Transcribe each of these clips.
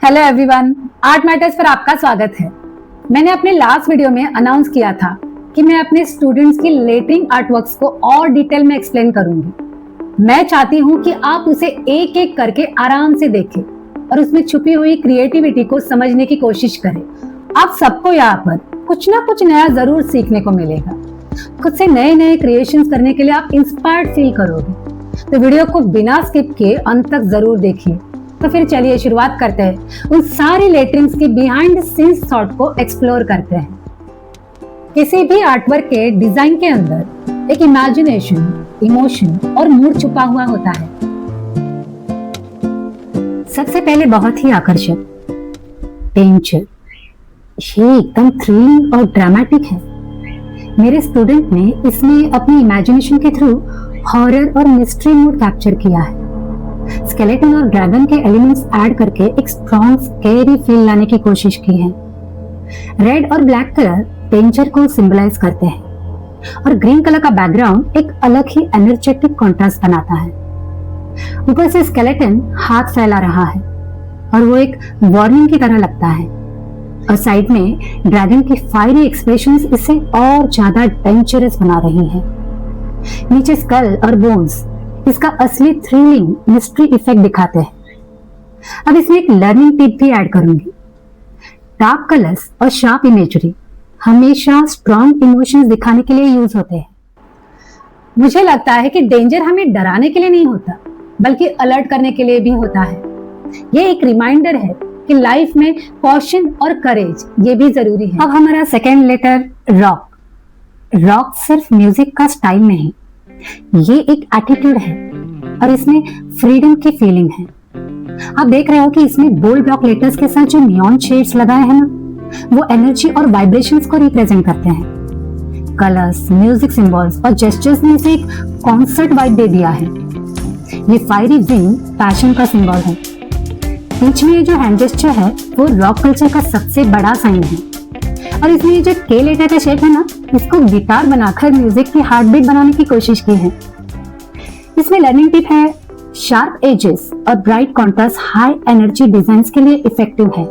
Hello everyone, art matters पर आपका स्वागत है। मैंने अपने लास्ट वीडियो में अनाउंस किया था कि मैं अपने स्टूडेंट्स की लेटरिंग आर्टवर्क्स को और डिटेल में एक्सप्लेन करूंगी। मैं चाहती हूं कि आप उसे एक एक करके आराम से देखें और उसमें छुपी हुई क्रिएटिविटी को समझने की कोशिश करें। आप सबको यहाँ पर कुछ ना कुछ नया जरूर सीखने को मिलेगा। खुद से नए नए क्रिएशंस करने के लिए आप इंस्पायर्ड फील करोगे। तो वीडियो को बिना स्किप किए अंत तक जरूर देखिए। तो फिर चलिए शुरुआत करते हैं। उन सारी लेटरिंग्स की बिहाइंड द सीन्स थॉट को एक्सप्लोर करते हैं। किसी भी आर्टवर्क के डिजाइन के अंदर एक इमेजिनेशन, इमोशन और मूड छुपा हुआ होता है। सबसे पहले बहुत ही आकर्षक टेंचर, ये एकदम थ्रिलिंग और ड्रामेटिक है। मेरे स्टूडेंट ने इसमें अपनी इमेजिनेशन के थ्रू हॉरर और मिस्ट्री मूड कैप्चर किया है। स्केलेटन और ड्रैगन के एलिमेंट्स ऐड करके एक स्ट्रॉन्ग स्कैरी फील लाने की कोशिश की है। रेड और ब्लैक कलर डेंजर को सिंबलाइज करते हैं और ग्रीन कलर का बैकग्राउंड एक अलग ही एनर्जेटिक कॉन्ट्रास्ट बनाता है। ऊपर से स्केलेटन हाथ फैला रहा है और वो एक वार्निंग की तरह लगता है, और साइड में ड्रैगन की फायरी एक्सप्रेशंस इसे और ज्यादा डेंजरस बना रही है। नीचे स्कल और बोन्स इसका असली थ्रिलिंग मिस्ट्री इफेक्ट दिखाते हैं। अब इसमें एक लर्निंग टिप भी ऐड करूंगी। डार्क कलर्स और शार्प इमेजरी हमेशा स्ट्रॉन्ग इमोशंस दिखाने के लिए यूज होते हैं। मुझे लगता है कि डेंजर हमें डराने के लिए नहीं होता, बल्कि अलर्ट करने के लिए भी होता है। ये एक रिमाइंडर है कि लाइफ में कॉशन और करेज ये भी जरूरी है। अब हमारा सेकेंड लेटर रॉक। रॉक सिर्फ म्यूजिक का स्टाइल नहीं, ये एक एटीट्यूड है और इसमें फ्रीडम की फीलिंग है। आप देख रहे हो कि इसमें बोल्ड ब्लॉक लेटर्स के साथ जो नियॉन शेड्स लगाए हैं ना, वो एनर्जी और वाइब्रेशंस को रिप्रेजेंट करते हैं। कलर्स, म्यूजिक सिंबल्स और जेस्चर्स ने इसे एक कॉन्सर्ट वाइब दे दिया है। ये फायरी विंग पैशन का सिंबल है। बीच में ये जो हैंड जेस्चर है वो रॉक कल्चर का सबसे बड़ा साइन है। और इसमें ये जो के लेटर का शेप है ना, इसको गिटार बनाकर म्यूजिक की हार्ट बीट बनाने की कोशिश की है। इसमें लर्निंग टिप है, शार्प एजेस और bright contrast high energy designs के लिए इफेक्टिव है।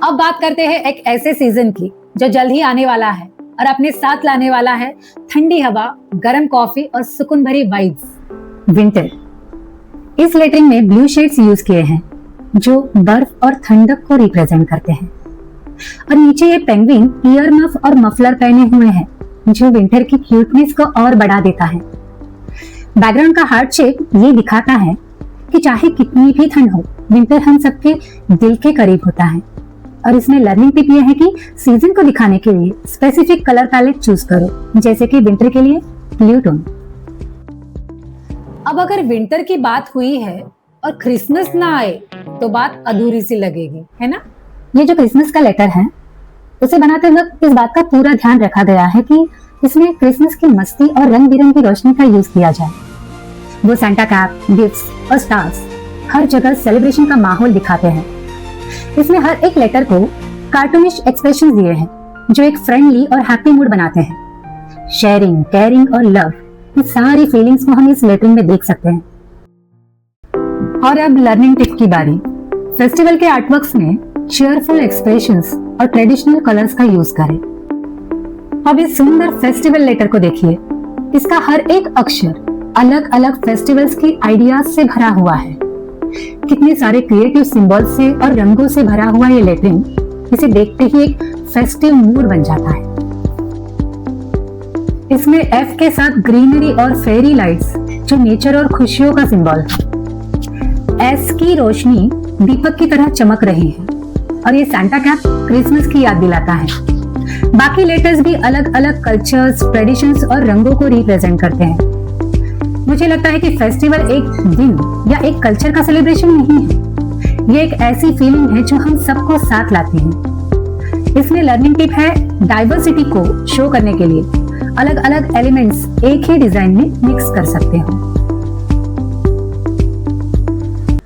अब बात करते हैं एक ऐसे सीजन की जो जल्द ही आने वाला है और अपने साथ लाने वाला है ठंडी हवा, गर्म कॉफी और सुकून भरी वाइब्स। विंटर। इस लेटरिंग में ब्लू शेड्स यूज किए हैं जो बर्फ और ठंडक को रिप्रेजेंट करते हैं, और नीचे ये पेंगुइन ईयर मफ और मफलर पहने हुए हैं जो विंटर की क्यूटनेस को और बढ़ा देता है। बैकग्राउंड का हार्ट शेप ये दिखाता है कि चाहे कितनी भी ठंड हो, विंटर हम सबके दिल के करीब होता है। और इसमें लर्निंग टिप ये है कि सीजन को दिखाने के लिए स्पेसिफिक कलर पैलेट चूज करो, जैसे कि विंटर के लिए ब्लू टोन। अब अगर विंटर की बात हुई है और क्रिसमस ना आए तो बात अधूरी सी लगेगी, है ना? ये जो क्रिसमस का लेटर है उसे बनाते वक्त इस बात का पूरा ध्यान रखा गया है कि इसमें क्रिसमस की मस्ती और रंग बिरंगी रोशनी का यूज किया जाए। वो सैंटा कैप, गिफ्ट्स और स्टार्स हर जगह सेलिब्रेशन का माहौल दिखाते हैं। इसमें हर एक लेटर को कार्टूनिश एक्सप्रेशन दिए हैं जो एक फ्रेंडली और हैप्पी मूड बनाते हैं। शेयरिंग, केयरिंग और लव, ये सारी फीलिंग्स को हम इस लेटरिंग में देख सकते हैं। और अब लर्निंग टिप की बारी। फेस्टिवल के आर्टवर्क्स में चीयरफुल एक्सप्रेशंस और ट्रेडिशनल कलर्स का यूज करें। अब इस सुंदर फेस्टिवल लेटर को देखिए। इसका हर एक अक्षर अलग अलग फेस्टिवल्स की आइडियाज से भरा हुआ है। कितने सारे क्रिएटिव सिंबल्स से और रंगों से भरा हुआ ये लेटरिंग इसे देखते ही एक फेस्टिव मूड बन जाता है। इसमें एफ के साथ ग्रीनरी और फेरी लाइट्स जो नेचर और खुशियों का सिंबल है। एस की रोशनी दीपक की तरह चमक रही है और ये सैंटा कैप क्रिसमस की याद दिलाता है। बाकी लेटर्स भी अलग अलग कल्चर्स, ट्रेडिशंस और रंगों को रिप्रेजेंट करते हैं। मुझे लगता है कि फेस्टिवल एक दिन या एक कल्चर का सेलिब्रेशन नहीं है, ये एक ऐसी फीलिंग है जो हम सबको साथ लाती है। इसमें लर्निंग टिप है, डाइवर्सिटी को शो करने के लिए अलग अलग एलिमेंट्स एक ही डिजाइन में मिक्स कर सकते हो।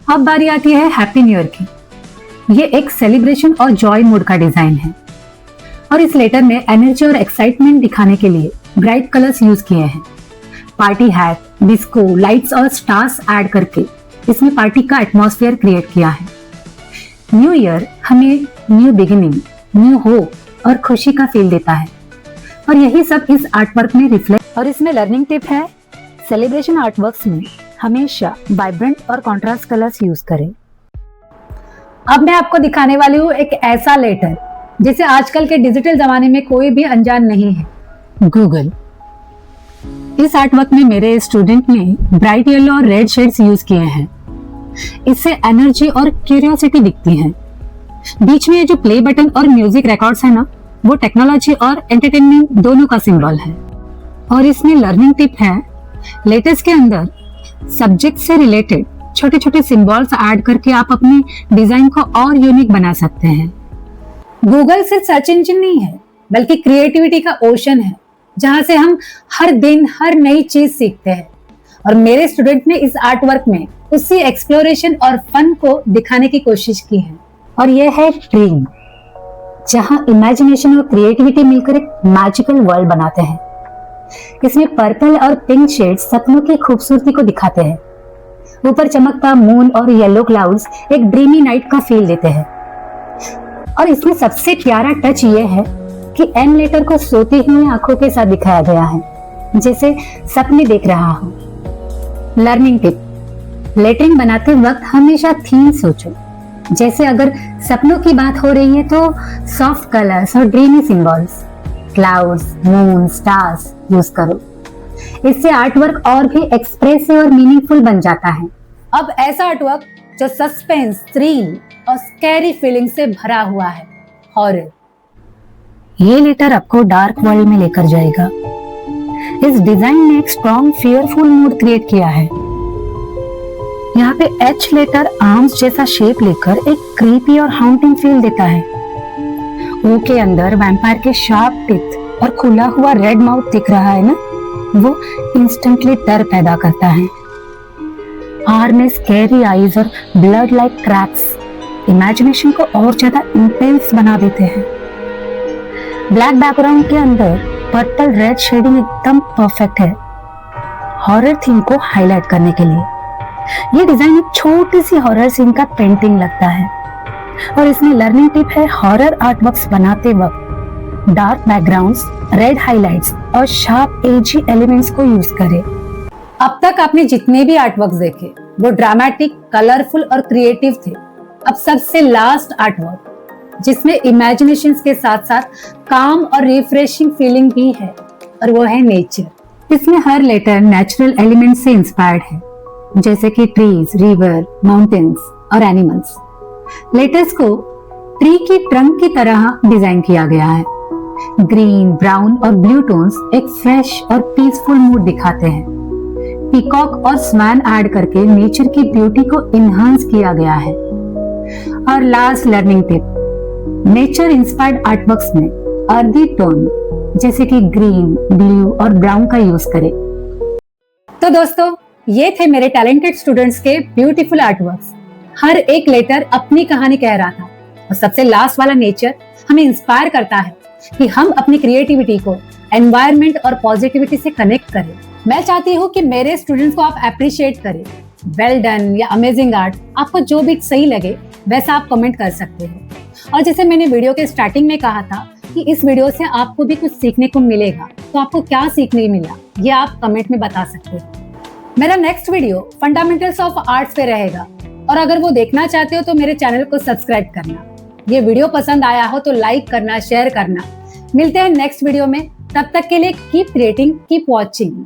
अब बारी आती है हैप्पी न्यू ईयर की। ये एक सेलिब्रेशन और जॉय मूड का डिजाइन है और इस लेटर में एनर्जी और एक्साइटमेंट दिखाने के लिए ब्राइट कलर्स यूज किए हैं। पार्टी हैट, डिस्को लाइट्स और स्टार्स ऐड करके इसमें पार्टी का एटमॉस्फेयर क्रिएट किया है। न्यू ईयर हमें न्यू बिगिनिंग, न्यू होप और खुशी का फील देता है और यही सब इस आर्टवर्क में रिफ्लेक्ट। और इसमें लर्निंग टिप है, सेलिब्रेशन आर्टवर्क्स में हमेशा वाइब्रेंट और कॉन्ट्रास्ट कलर्स यूज करें। अब मैं आपको दिखाने वाली हूँ एक ऐसा लेटर जिसे आजकल के डिजिटल जमाने में कोई भी अनजान नहीं है, गूगल। इस आर्टवर्क में मेरे स्टूडेंट ने ब्राइट येलो और रेड शेड्स यूज किए हैं। इससे एनर्जी और क्यूरियोसिटी दिखती है। बीच में ये जो प्ले बटन और म्यूजिक रिकॉर्ड्स है ना, वो टेक्नोलॉजी और एंटरटेनमेंट दोनों का सिंबल है। और इसमें लर्निंग टिप है, लेटर्स के अंदर सब्जेक्ट से रिलेटेड छोटे छोटे सिंबल्स ऐड करके आप अपने डिजाइन को और यूनिक बना सकते हैं। गूगल सिर्फ सर्च इंजन नहीं है, बल्कि क्रिएटिविटी का ओशन है, जहां से हम हर दिन हर नई चीज सीखते हैं। और मेरे स्टूडेंट ने इस आर्ट वर्क में उसी एक्सप्लोरेशन और फन को दिखाने की कोशिश की है। और यह है ड्रीम, जहां इमेजिनेशन और क्रिएटिविटी मिलकर एक मैजिकल वर्ल्ड बनाते हैं। इसमें पर्पल और पिंक शेड्स सपनों की खूबसूरती को दिखाते हैं। ऊपर चमकता मून और येलो क्लाउड्स एक ड्रीमी नाइट का फील देते हैं। और इसमें सबसे प्यारा टच ये है कि एम लेटर को सोती हुई आंखों के साथ दिखाया गया है, जैसे सपने देख रहा हो। लर्निंग टिप, लेटरिंग बनाते वक्त हमेशा थीम सोचो। जैसे अगर सपनों की बात हो रही है तो सॉफ्ट कलर्स और dreamy symbols, clouds, moon, stars use करो। इससे आर्टवर्क और भी एक्सप्रेसिव और मीनिंगफुल बन जाता है। अब ऐसा आर्टवर्क जो सस्पेंस, थ्रिल और स्कैरी फीलिंग से भरा हुआ है, हॉरर। ये लेटर आपको डार्क वर्ल्ड में लेकर जाएगा। इस डिजाइन ने एक स्ट्रॉन्ग फियरफुल मूड क्रिएट किया है। यहाँ पे एच लेटर आर्म्स जैसा शेप लेकर एक क्रीपी और हाउंटिंग फील देता है। ओ के अंदर वैम्पायर के शार्प टीथ और खुला हुआ रेड माउथ दिख रहा है ना, वो इंस्टेंटली डर पैदा करता है। आर में स्कैरी आईज और ब्लड लाइक क्रैक्स इमेजिनेशन को और ज्यादा इंटेंस बना देते हैं। ब्लैक बैकग्राउंड के अंदर पर्पल रेड शेडिंग एकदम परफेक्ट है हॉरर थीम को हाईलाइट करने के लिए। ये डिजाइन एक छोटी सी हॉरर सीन का पेंटिंग लगता है। और इसमें लर्निंग टिप है, हॉरर आर्टवर्क्स बनाते वक्त डार्क बैकग्राउंड्स, रेड हाइलाइट्स और शार्प एजी एलिमेंट्स को यूज करें। अब तक आपने जितने भी आर्टवर्क्स देखे वो ड्रामेटिक, कलरफुल और क्रिएटिव थे। अब सबसे लास्ट आर्टवर्क जिसमें इमेजिनेशन के साथ साथ काम और रिफ्रेशिंग फीलिंग भी है, और वो है नेचर। इसमें हर लेटर नेचुरल एलिमेंट से इंस्पायर्ड है, जैसे कि ट्रीज, रिवर, माउंटेन्स और एनिमल्स। लेटर्स को ट्री की ट्रंक की तरह डिजाइन किया गया है। ग्रीन, ब्राउन और ब्लू टोन्स एक फ्रेश और पीसफुल मूड दिखाते हैं। पीकॉक और स्वैन ऐड करके नेचर की ब्यूटी को इनहांस किया गया है। और last learning tip, nature inspired artworks में अर्दी टोन जैसे कि ग्रीन, ब्लू और ब्राउन का यूज करें। तो दोस्तों, ये थे मेरे टैलेंटेड स्टूडेंट्स के ब्यूटीफुल आर्टवर्क्स। हर एक लेटर अपनी कहानी कह रहा था और सबसे लास्ट वाला नेचर हमें इंस्पायर करता है कि हम अपनी क्रिएटिविटी को एनवायरनमेंट और पॉजिटिविटी से कनेक्ट करें। मैं चाहती हूँ कि मेरे स्टूडेंट्स को आप अप्रिशिएट करें। वेल डन या अमेजिंग आर्ट, आपको जो भी सही लगे वैसा आप कमेंट कर सकते हैं। और जैसे मैंने वीडियो के स्टार्टिंग में कहा था कि इस वीडियो से आपको भी कुछ सीखने को मिलेगा, तो आपको क्या सीखने मिला ये आप कमेंट में बता सकते हैं। मेरा next video fundamentals of arts पे रहेगा, और अगर वो देखना चाहते हो तो मेरे चैनल को सब्सक्राइब करना। ये वीडियो पसंद आया हो तो लाइक करना, शेयर करना। मिलते हैं नेक्स्ट वीडियो में, तब तक के लिए कीप क्रिएटिंग, कीप वॉचिंग।